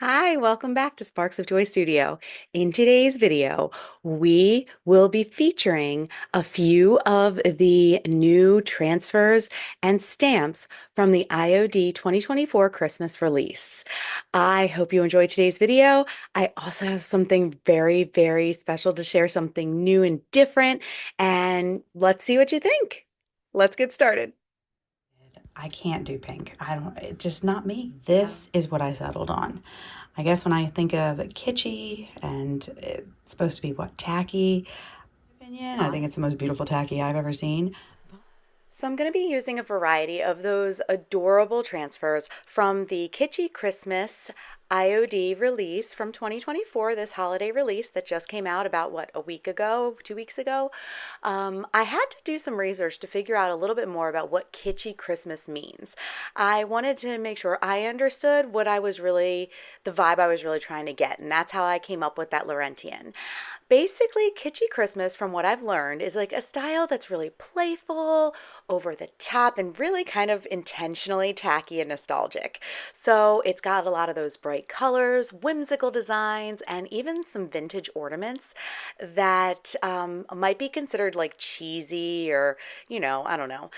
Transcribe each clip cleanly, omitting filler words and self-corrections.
Hi, welcome back to Sparks of Joy Studio. In today's video, we will be featuring a few of the new transfers and stamps from the IOD 2024 Christmas release. I hope you enjoyed today's video. I also have something very, very special to share, something new and different, and let's see what you think. Let's get started. I can't do pink. It's just not me. This is what I settled on. I guess when I think of kitschy and it's supposed to be what, tacky, opinion, I think it's the most beautiful tacky I've ever seen. So I'm going to be using a variety of those adorable transfers from the Kitchy Christmas IOD release from 2024, this holiday release that just came out about what, a week ago, 2 weeks ago. I had to do some research to figure out a little bit more about what Kitchy Christmas means. I wanted to make sure I understood the vibe I was really trying to get, and that's how I came up with that Laurentien. Basically, Kitschy Christmas, from what I've learned, is like a style that's really playful, over the top, and really kind of intentionally tacky and nostalgic. So it's got a lot of those bright colors, whimsical designs, and even some vintage ornaments that might be considered like cheesy or, I don't know,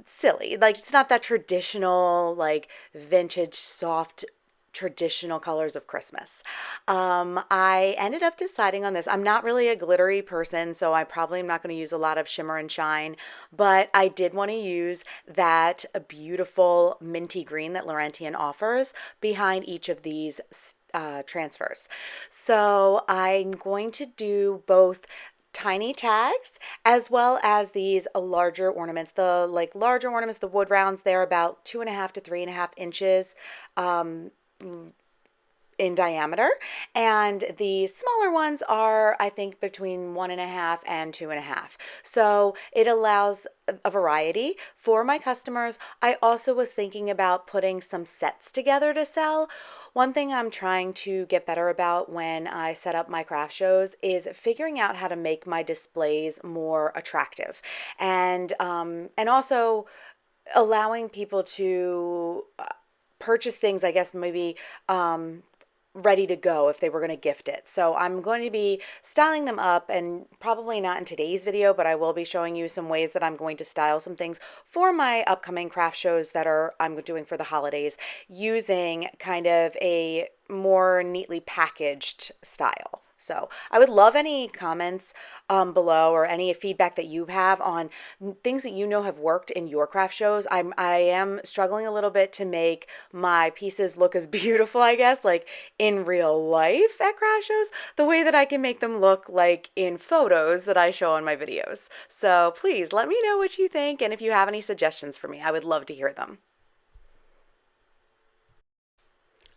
silly. Like it's not that traditional, like vintage, soft traditional colors of Christmas. I ended up deciding on this. I'm not really a glittery person, so I probably am not going to use a lot of shimmer and shine, but I did want to use that beautiful minty green that Laurentien offers behind each of these transfers. So I'm going to do both tiny tags as well as these larger ornaments. The larger ornaments, the wood rounds, they're about 2.5 to 3.5 inches in diameter, and the smaller ones are, I think, between 1.5 and 2.5. So it allows a variety for my customers. I also was thinking about putting some sets together to sell. One thing I'm trying to get better about when I set up my craft shows is figuring out how to make my displays more attractive, and also allowing people to purchase things, I guess, maybe ready to go if they were going to gift it. So I'm going to be styling them up, and probably not in today's video, but I will be showing you some ways that I'm going to style some things for my upcoming craft shows that I'm doing for the holidays, using kind of a more neatly packaged style. So I would love any comments below, or any feedback that you have on things that you know have worked in your craft shows. I am struggling a little bit to make my pieces look as beautiful, I guess, like in real life at craft shows, the way that I can make them look like in photos that I show on my videos. So please let me know what you think, and if you have any suggestions for me, I would love to hear them.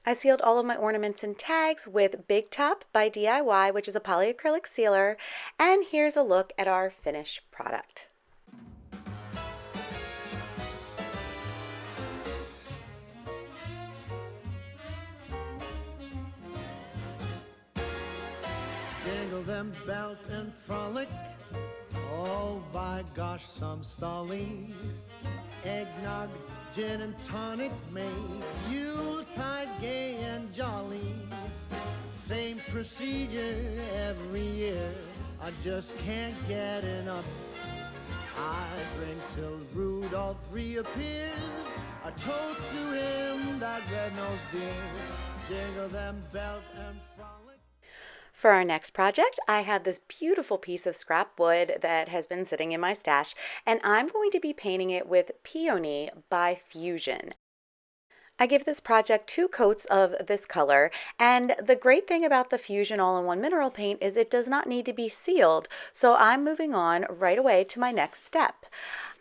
I sealed all of my ornaments and tags with Big Top by DIY, which is a polyacrylic sealer, and here's a look at our finished product. Jingle them bells and frolic. Oh, by gosh, some stolly. Eggnog, gin and tonic make Yuletide gay and jolly. Same procedure every year. I just can't get enough. I drink till Rudolph reappears. A toast to him, that red-nosed dear. Jingle them bells and frolic. For our next project, I have this beautiful piece of scrap wood that has been sitting in my stash, and I'm going to be painting it with Peony by Fusion. I give this project 2 coats of this color, and the great thing about the Fusion all-in-one mineral paint is it does not need to be sealed, so I'm moving on right away to my next step.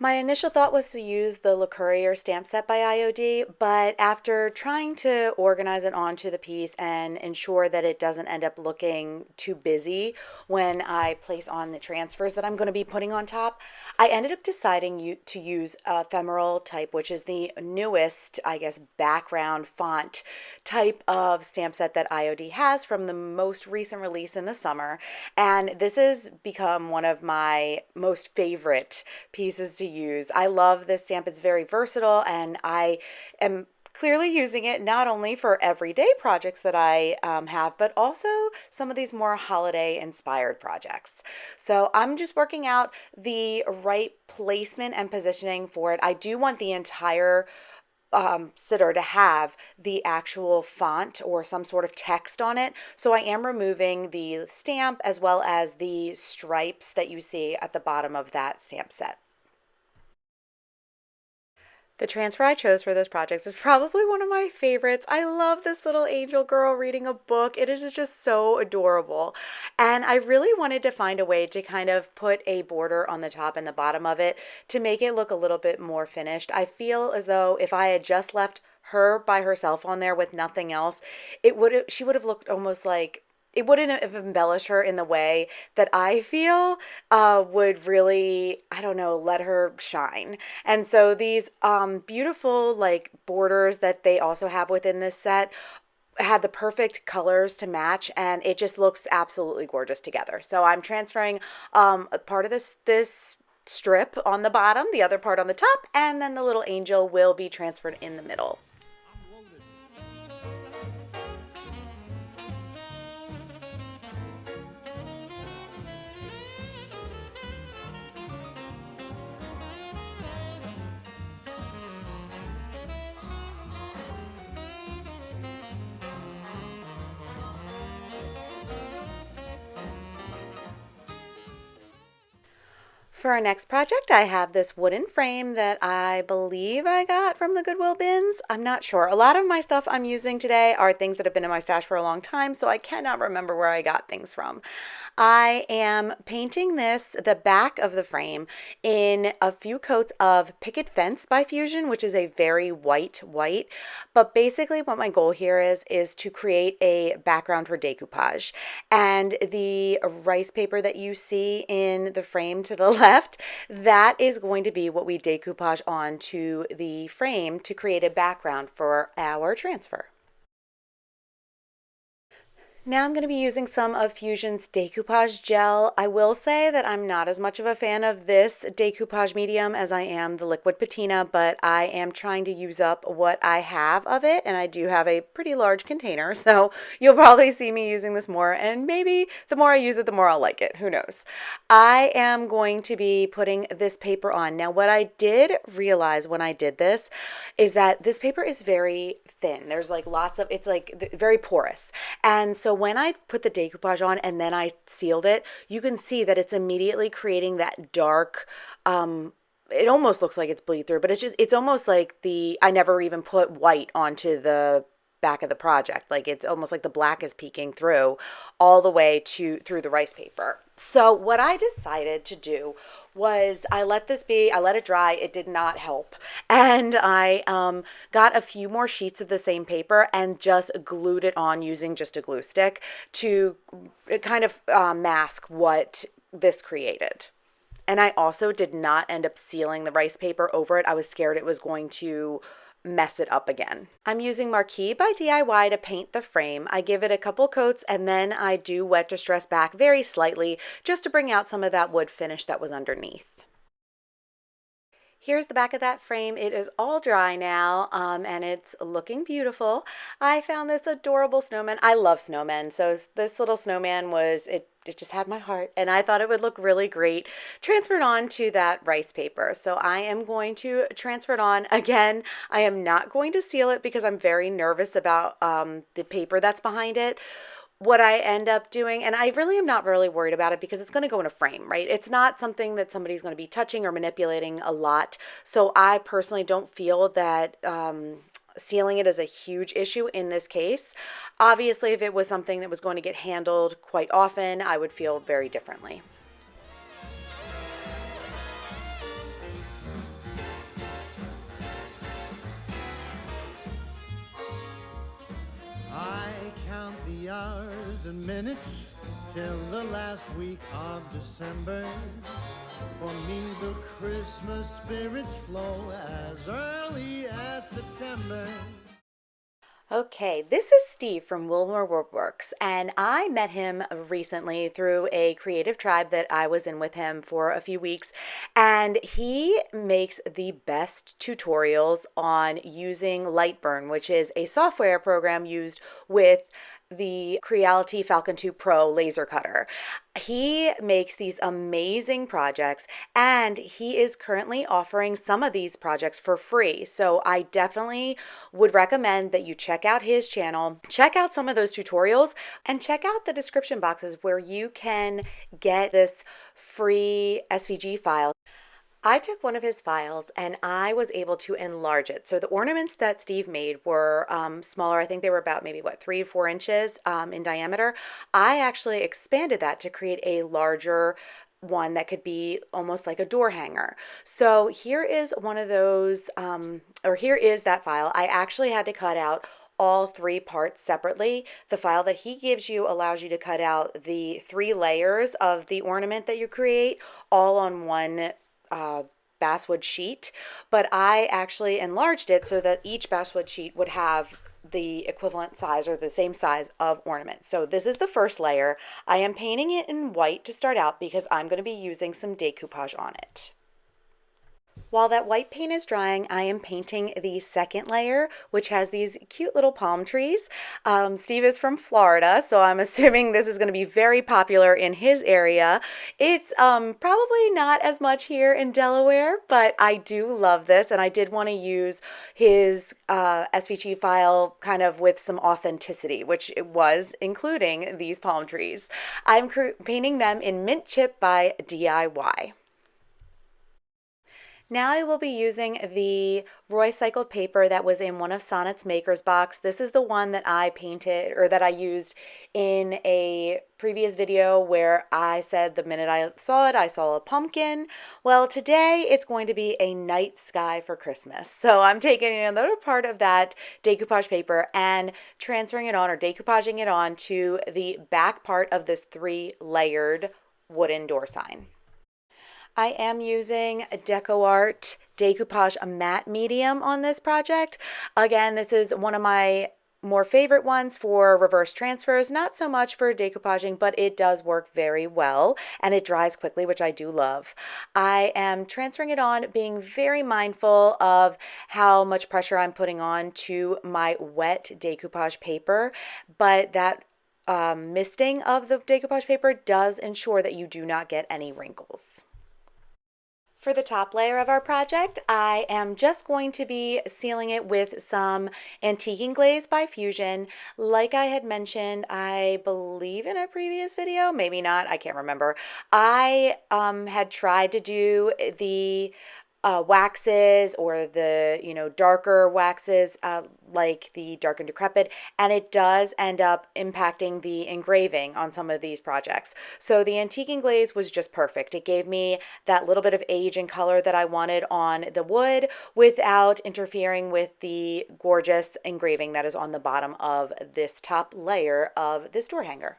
My initial thought was to use the Le Courrier stamp set by IOD, but after trying to organize it onto the piece and ensure that it doesn't end up looking too busy when I place on the transfers that I'm going to be putting on top, I ended up deciding to use ephemeral type, which is the newest, I guess, background font type of stamp set that IOD has from the most recent release in the summer. And this has become one of my most favorite pieces to use. I love this stamp. It's very versatile, and I am Clearly using it not only for everyday projects that I have, but also some of these more holiday inspired projects. So I'm just working out the right placement and positioning for it. I do want the entire sitter to have the actual font or some sort of text on it. So I am removing the stamp as well as the stripes that you see at the bottom of that stamp set. The transfer I chose for this project is probably one of my favorites. I love this little angel girl reading a book. It is just so adorable. And I really wanted to find a way to kind of put a border on the top and the bottom of it to make it look a little bit more finished. I feel as though if I had just left her by herself on there with nothing else, she would have looked almost like it wouldn't have embellished her in the way that I feel would really, I don't know, let her shine. And so these beautiful like borders that they also have within this set had the perfect colors to match, and it just looks absolutely gorgeous together. So I'm transferring a part of this strip on the bottom, the other part on the top, and then the little angel will be transferred in the middle. For our next project, I have this wooden frame that I believe I got from the Goodwill bins. I'm not sure. A lot of my stuff I'm using today are things that have been in my stash for a long time, so I cannot remember where I got things from. I am painting the back of the frame, in a few coats of Picket Fence by Fusion, which is a very white. But basically what my goal here is to create a background for decoupage. And the rice paper that you see in the frame to the left, that is going to be what we decoupage onto the frame to create a background for our transfer. Now I'm going to be using some of Fusion's decoupage gel. I will say that I'm not as much of a fan of this decoupage medium as I am the liquid patina, but I am trying to use up what I have of it, and I do have a pretty large container, so you'll probably see me using this more, and maybe the more I use it, the more I'll like it. Who knows? I am going to be putting this paper on. Now, what I did realize when I did this is that this paper is very thin. There's like lots of, it's like very porous. And so when I put the decoupage on and then I sealed it, you can see that it's immediately creating that dark, it almost looks like it's bleed through, but it's almost like I never even put white onto the back of the project. Like it's almost like the black is peeking through all the way through the rice paper. So what I decided to do was I let it dry. It did not help. And I got a few more sheets of the same paper and just glued it on using just a glue stick to kind of mask what this created. And I also did not end up sealing the rice paper over it. I was scared it was going to mess it up again. I'm using Marquee by DIY to paint the frame. I give it a couple coats and then I do wet distress back very slightly just to bring out some of that wood finish that was underneath. Here's the back of that frame. It is all dry now, and it's looking beautiful. I found this adorable snowman. I love snowmen, so this little snowman it just had my heart, and I thought it would look really great transferred on to that rice paper. So I am going to transfer it on. Again, I am not going to seal it because I'm very nervous about the paper that's behind it. What I end up doing, and I really am not really worried about it because it's going to go in a frame, right? It's not something that somebody's going to be touching or manipulating a lot. So I personally don't feel that sealing it is a huge issue in this case. Obviously, if it was something that was going to get handled quite often, I would feel very differently. I count the hours and minutes till the last week of December. For me, the Christmas spirits flow as early as September. Okay, this is Steve from Wilmer Woodworks, and I met him recently through a creative tribe that I was in with him for a few weeks, and he makes the best tutorials on using Lightburn, which is a software program used with the Creality Falcon 2 Pro laser cutter. He makes these amazing projects and he is currently offering some of these projects for free. So I definitely would recommend that you check out his channel, check out some of those tutorials, and check out the description boxes where you can get this free SVG file. I took one of his files and I was able to enlarge it. So the ornaments that Steve made were smaller. I think they were about maybe what, 3 or 4 inches in diameter. I actually expanded that to create a larger one that could be almost like a door hanger. So here is one of those, or here is that file. I actually had to cut out all 3 parts separately. The file that he gives you allows you to cut out the 3 layers of the ornament that you create all on one uh, basswood sheet, but I actually enlarged it so that each basswood sheet would have the equivalent size or the same size of ornament. So this is the first layer. I am painting it in white to start out because I'm going to be using some decoupage on it. While that white paint is drying, I am painting the second layer, which has these cute little palm trees. Steve is from Florida, so I'm assuming this is going to be very popular in his area. It's probably not as much here in Delaware, but I do love this, and I did want to use his SVG file kind of with some authenticity, which it was, including these palm trees. I'm painting them in Mint Chip by DIY. Now I will be using the Roy cycled paper that was in one of Sonnet's Maker's Box. This is the one that I painted or that I used in a previous video where I said the minute I saw it, I saw a pumpkin. Well, today it's going to be a night sky for Christmas. So I'm taking another part of that decoupage paper and transferring it on or decoupaging it on to the back part of this 3 layered wooden door sign. I am using Decor Decoupage Matte Medium on this project. Again, this is one of my more favorite ones for reverse transfers, not so much for decoupaging, but it does work very well and it dries quickly, which I do love. I am transferring it on, being very mindful of how much pressure I'm putting on to my wet decoupage paper, but that misting of the decoupage paper does ensure that you do not get any wrinkles. For the top layer of our project, I am just going to be sealing it with some Antiquing Glaze by Fusion. Like I had mentioned, I believe in a previous video, maybe not, I can't remember. I had tried to do the waxes or the darker waxes like the dark and decrepit, and it does end up impacting the engraving on some of these projects. So the antiquing glaze was just perfect. It gave me that little bit of age and color that I wanted on the wood without interfering with the gorgeous engraving that is on the bottom of this top layer of this door hanger.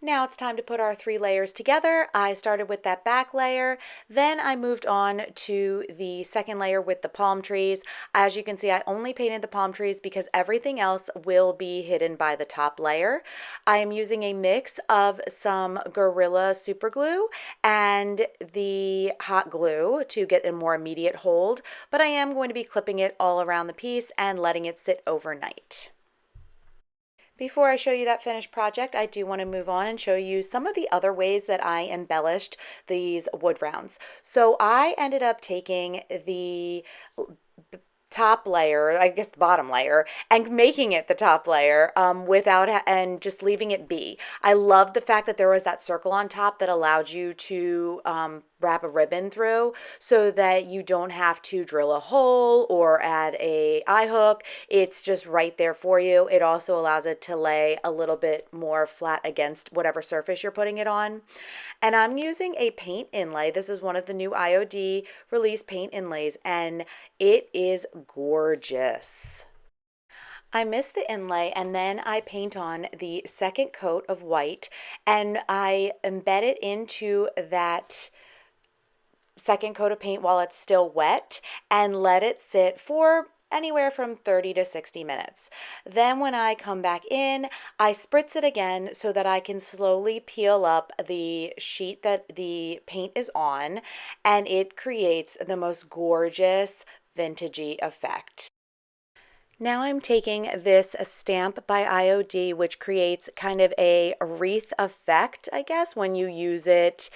Now it's time to put our 3 layers together. I started with that back layer, then I moved on to the second layer with the palm trees. As you can see, I only painted the palm trees because everything else will be hidden by the top layer. I am using a mix of some Gorilla Super Glue and the hot glue to get a more immediate hold, but I am going to be clipping it all around the piece and letting it sit overnight. Before I show you that finished project, I do want to move on and show you some of the other ways that I embellished these wood rounds. So I ended up taking the top layer, I guess the bottom layer, and making it the top layer and just leaving it be. I love the fact that there was that circle on top that allowed you to wrap a ribbon through so that you don't have to drill a hole or add a eye hook. It's just right there for you. It also allows it to lay a little bit more flat against whatever surface you're putting it on. And I'm using a paint inlay. This is one of the new IOD release paint inlays, and it is gorgeous. I mist the inlay and then I paint on the second coat of white and I embed it into that second coat of paint while it's still wet and let it sit for anywhere from 30 to 60 minutes. Then when I come back in, I spritz it again so that I can slowly peel up the sheet that the paint is on, and it creates the most gorgeous vintagey effect. Now I'm taking this stamp by IOD, which creates kind of a wreath effect, I guess, when you use it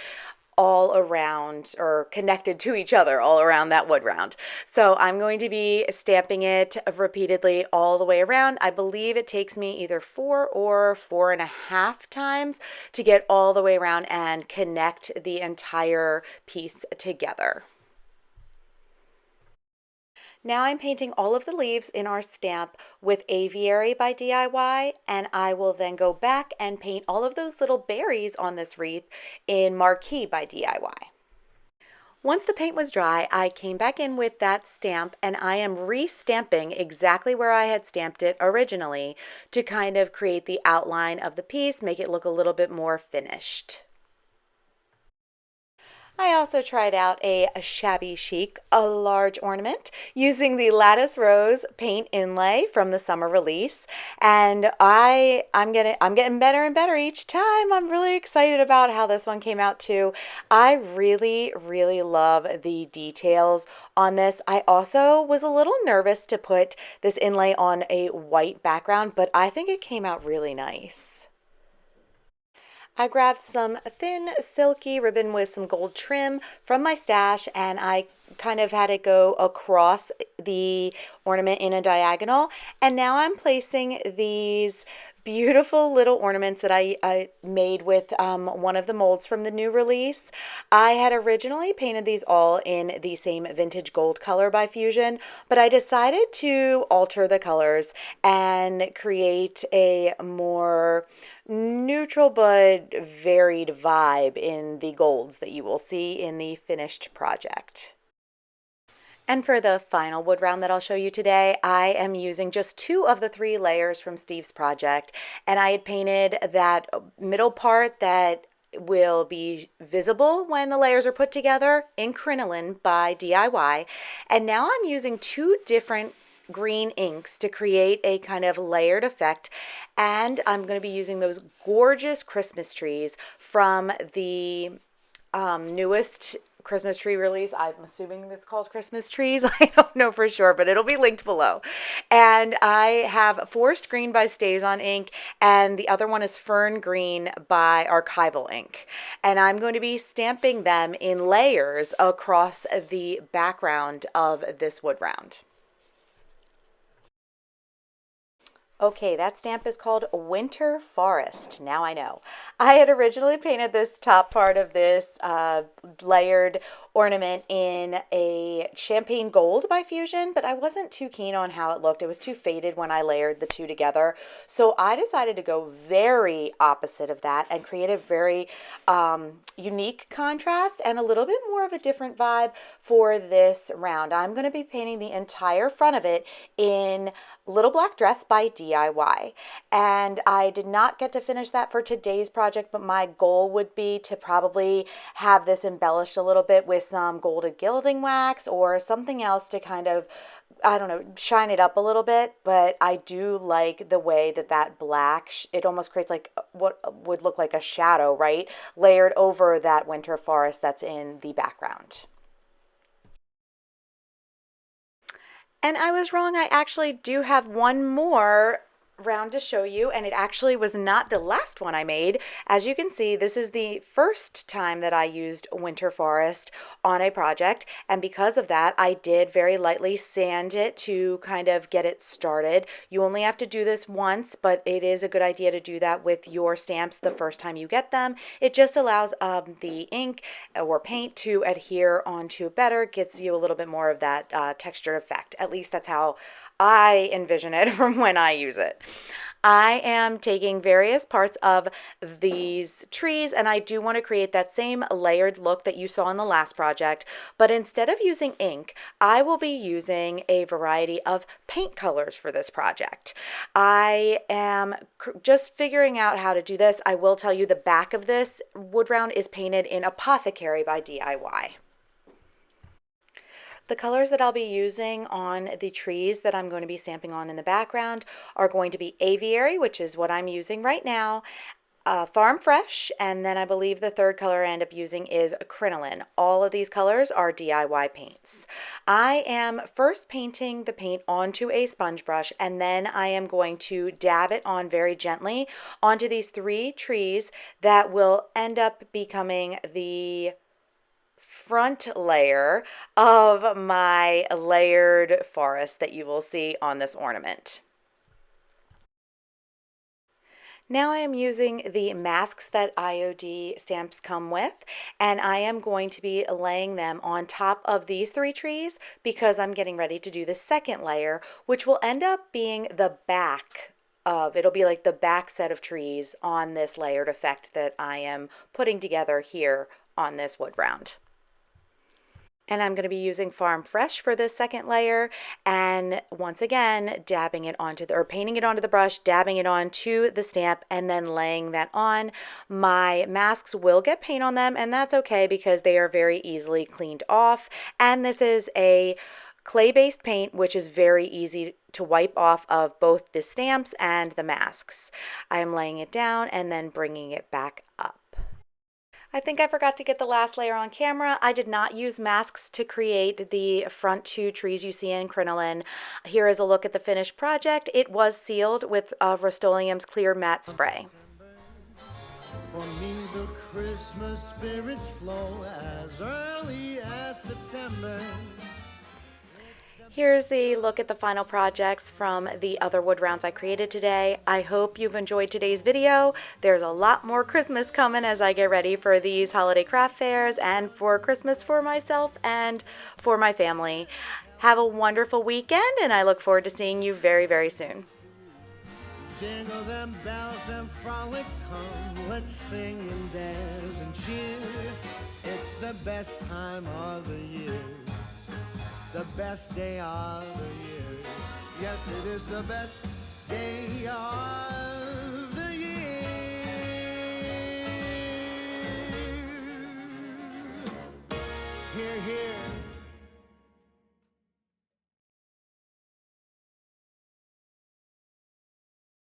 all around or connected to each other all around that wood round. So I'm going to be stamping it repeatedly all the way around. I believe it takes me either 4 or 4.5 times to get all the way around and connect the entire piece together. Now I'm painting all of the leaves in our stamp with Aviary by DIY, and I will then go back and paint all of those little berries on this wreath in Marquee by DIY. Once the paint was dry, I came back in with that stamp and I am re-stamping exactly where I had stamped it originally to kind of create the outline of the piece, make it look a little bit more finished. I also tried out a shabby chic, a large ornament using the Lattice Rose paint inlay from the summer release, and I'm getting better and better each time. I'm really excited about how this one came out too. I really love the details on this. I also was a little nervous to put this inlay on a white background, but I think it came out really nice. I grabbed some thin silky ribbon with some gold trim from my stash, and I kind of had it go across the ornament in a diagonal. And now I'm placing these beautiful little ornaments that I made with one of the molds from the new release. I had originally painted these all in the same vintage gold color by Fusion, but I decided to alter the colors and create a more neutral but varied vibe in the golds that you will see in the finished project. And for the final wood round that I'll show you today, I am using just 2 of the 3 layers from Steve's project, and I had painted that middle part that will be visible when the layers are put together in Crinoline by DIY. And now I'm using 2 different green inks to create a kind of layered effect, and I'm going to be using those gorgeous Christmas trees from the newest Christmas tree release. I'm assuming it's called Christmas trees. I don't know for sure, but it'll be linked below. And I have Forest Green by StazOn ink, and the other one is Fern Green by Archival ink. And I'm going to be stamping them in layers across the background of this wood round. Okay, that stamp is called Winter Forest. Now I know. I had originally painted this top part of this layered ornament in a champagne gold by Fusion, but I wasn't too keen on how it looked. It was too faded when I layered the 2 together. So I decided to go very opposite of that and create a very unique contrast and a little bit more of a different vibe for this round. I'm going to be painting the entire front of it in Little Black Dress by DIY. And I did not get to finish that for today's project, but my goal would be to probably have this embellished a little bit with some golded gilding wax or something else to kind of, I don't know, shine it up a little bit. But I do like the way that that black, it almost creates like what would look like a shadow, right? Layered over that winter forest that's in the background. And I was wrong. I actually do have one more round to show you, and it actually was not the last one I made. As you can see, this is the first time that I used Winter Forest on a project, and because of that, I did very lightly sand it to kind of get it started. You only have to do this once, but it is a good idea to do that with your stamps the first time you get them. It just allows the ink or paint to adhere onto better, gets you a little bit more of that textured effect. At least that's how I envision it from when I use it. I am taking various parts of these trees, and I do want to create that same layered look that you saw in the last project, but instead of using ink, I will be using a variety of paint colors for this project. I am just figuring out how to do this. I will tell you the back of this wood round is painted in Apothecary by DIY. The colors that I'll be using on the trees that I'm going to be stamping on in the background are going to be Aviary, which is what I'm using right now, Farm Fresh, and then I believe the third color I end up using is Crinoline. All of these colors are DIY paints. I am first painting the paint onto a sponge brush, and then I am going to dab it on very gently onto these 3 trees that will end up becoming the front layer of my layered forest that you will see on this ornament. Now I am using the masks that IOD stamps come with, and I am going to be laying them on top of these 3 trees because I'm getting ready to do the second layer, which will end up being the back of, it'll be like the back set of trees on this layered effect that I am putting together here on this wood round. And I'm going to be using Farm Fresh for this second layer, and once again dabbing it onto the, or painting it onto the brush, dabbing it onto the stamp, and then laying that on. My masks will get paint on them, and that's okay because they are very easily cleaned off, and this is a clay-based paint which is very easy to wipe off of both the stamps and the masks. I'm laying it down and then bringing it back up. I think I forgot to get the last layer on camera. I did not use masks to create the front 2 trees you see in Crinoline. Here is a look at the finished project. It was sealed with Rust-Oleum's clear matte spray. For me the Christmas spirits flow as early as September. Here's the look at the final projects from the other wood rounds I created today. I hope you've enjoyed today's video. There's a lot more Christmas coming as I get ready for these holiday craft fairs and for Christmas for myself and for my family. Have a wonderful weekend, and I look forward to seeing you very, very soon. Jingle them bells and frolic, come, let's sing and dance and cheer. It's the best time of the year, the best day of the year. Yes, it is the best day of the year. Hear, hear.